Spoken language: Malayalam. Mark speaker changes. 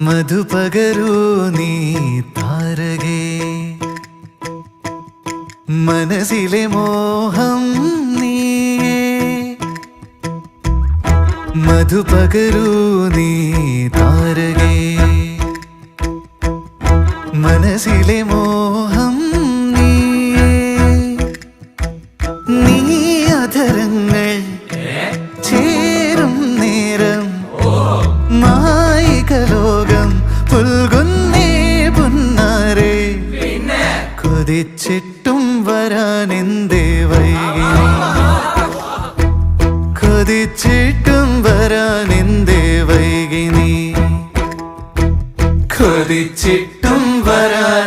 Speaker 1: മധുപകരൂ നീ താരകേ മനസ്സിലെ മോഹം നീയേ മധുപകരൂ നീ താരകേ മനസ്സിലെ മോഹം നീയേ നീ അധരങ്ങൾ ചേരും നേരം മായികലോകം പുൽകുന്നേ പുന്നാരേ കൊതിച്ചിട്ടും വരാനെന്തേ വൈകി കൊതിച്ചിട്ടും വരാനെന്തേ വൈകി നീ കൊതിച്ചിട്ടും വരാൻ